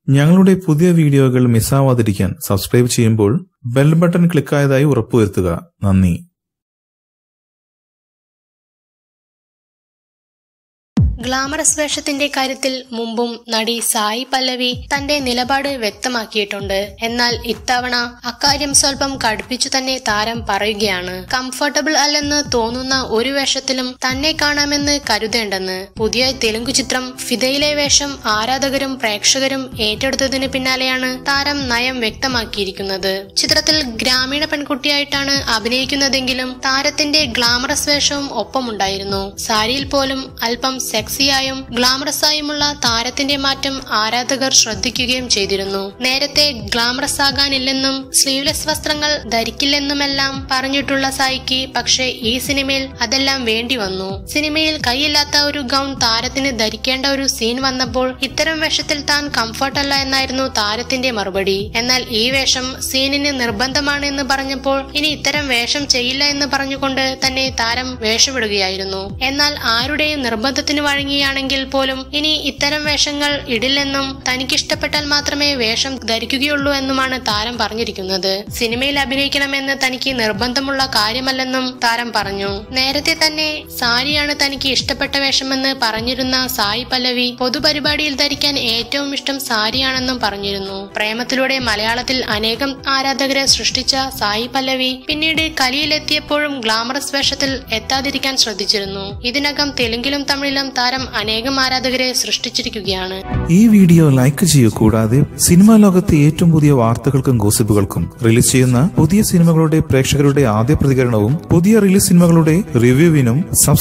ഞങ്ങളുടെ പുതിയ വീഡിയോകൾ മിസ്സാവാതിരിക്കാൻ സബ്സ്ക്രൈബ് ചെയ്യുമ്പോൾ ബെൽ ബട്ടൺ ക്ലിക്കായതായി ഉറപ്പുവരുത്തുക. നന്ദി. ഗ്ലാമറസ് വേഷത്തിന്റെ കാര്യത്തിൽ മുമ്പും നടി സായി പല്ലവി തന്റെ നിലപാട് വ്യക്തമാക്കിയിട്ടുണ്ട്. എന്നാൽ ഇത്തവണ അക്കാര്യം സ്വല്പം കടുപ്പിച്ചു തന്നെ താരം പറയുകയാണ്. കംഫർട്ടബിൾ അല്ലെന്ന് തോന്നുന്ന ഒരു വേഷത്തിലും തന്നെ കാണാമെന്ന് കരുതേണ്ടെന്ന്. പുതിയ തെലുങ്ക് ചിത്രം ഫിദയിലെ വേഷം ആരാധകരും പ്രേക്ഷകരും ഏറ്റെടുത്തതിന് പിന്നാലെയാണ് താരം നയം വ്യക്തമാക്കിയിരിക്കുന്നത്. ചിത്രത്തിൽ ഗ്രാമീണ പെൺകുട്ടിയായിട്ടാണ് അഭിനയിക്കുന്നതെങ്കിലും താരത്തിന്റെ ഗ്ലാമറസ് വേഷവും ഒപ്പമുണ്ടായിരുന്നു. സാരിയിൽ പോലും അല്പം സെക്സിയായും ഗ്ലാമറസായുമുള്ള താരത്തിന്റെ മാറ്റം ആരാധകർ ശ്രദ്ധിക്കുകയും ചെയ്തിരുന്നു. നേരത്തെ ഗ്ലാമറസ് ആകാനില്ലെന്നും സ്ലീവ്ലെസ് വസ്ത്രങ്ങൾ ധരിക്കില്ലെന്നുമെല്ലാം പറഞ്ഞിട്ടുള്ള സായിക്ക് പക്ഷേ ഈ സിനിമയിൽ അതെല്ലാം വേണ്ടി വന്നു. സിനിമയിൽ കൈയില്ലാത്ത ഒരു ഗൗൺ താരത്തിന് ധരിക്കേണ്ട ഒരു സീൻ വന്നപ്പോൾ ഇത്തരം വേഷത്തിൽ താൻ കംഫർട്ടല്ല എന്നായിരുന്നു താരത്തിന്റെ മറുപടി. എന്നാൽ ഈ വേഷം സീനിന് നിർബന്ധമാണ് എന്ന് പറഞ്ഞപ്പോൾ ഇനി ഇത്തരം വേഷം ചെയ്യില്ല എന്ന് പറഞ്ഞുകൊണ്ട് തന്നെ താരം വേഷമിടുകയായിരുന്നു. എന്നാൽ ആരുടെയും നിർബന്ധത്തിന് വഴങ്ങിയാണെങ്കിൽ പോലും ഇനി ഇത്തരം വേഷങ്ങൾ ഇടില്ലെന്നും തനിക്കിഷ്ടപ്പെട്ടാൽ മാത്രമേ വേഷം ധരിക്കുകയുള്ളൂ എന്നുമാണ് താരം പറഞ്ഞിരിക്കുന്നത്. സിനിമയിൽ അഭിനയിക്കണമെന്ന് തനിക്ക് നിർബന്ധമുള്ള കാര്യമല്ലെന്നും താരം പറഞ്ഞു. നേരത്തെ തന്നെ സാരിയാണ് തനിക്ക് ഇഷ്ടപ്പെട്ട വേഷമെന്ന് പറഞ്ഞിരുന്ന സായി പല്ലവി പൊതുപരിപാടിയിൽ ധരിക്കാൻ ഏറ്റവും ഇഷ്ടം സാരിയാണെന്നും പറഞ്ഞിരുന്നു. പ്രേമത്തിലൂടെ മലയാളത്തിൽ അനേകം ആരാധകരെ സൃഷ്ടിച്ച സായി പല്ലവി പിന്നീട് കലിയിലെത്തിയപ്പോഴും ഗ്ലാമറസ് വേഷത്തിൽ എത്താതിരിക്കാൻ ശ്രദ്ധിച്ചിരുന്നു. ഇതിനകം തെലുങ്കിലും തമിഴിലും താരം അനേകം ആരാധകരെ സൃഷ്ടിച്ചിരിക്കുകയാണ്. ഈ വീഡിയോ ലൈക്ക് ചെയ്യൂ. കൂടാതെ സിനിമാ ലോകത്തെ ഏറ്റവും പുതിയ വാർത്തകൾക്കും ഗോസിപ്പുകൾക്കും റിലീസ് ചെയ്യുന്ന പുതിയ സിനിമകളുടെ പ്രേക്ഷകരുടെ ആദ്യ പ്രതികരണവും പുതിയ റിലീസ് സിനിമകളുടെ റിവ്യൂവിനും സബ്സ്ക്രൈബ്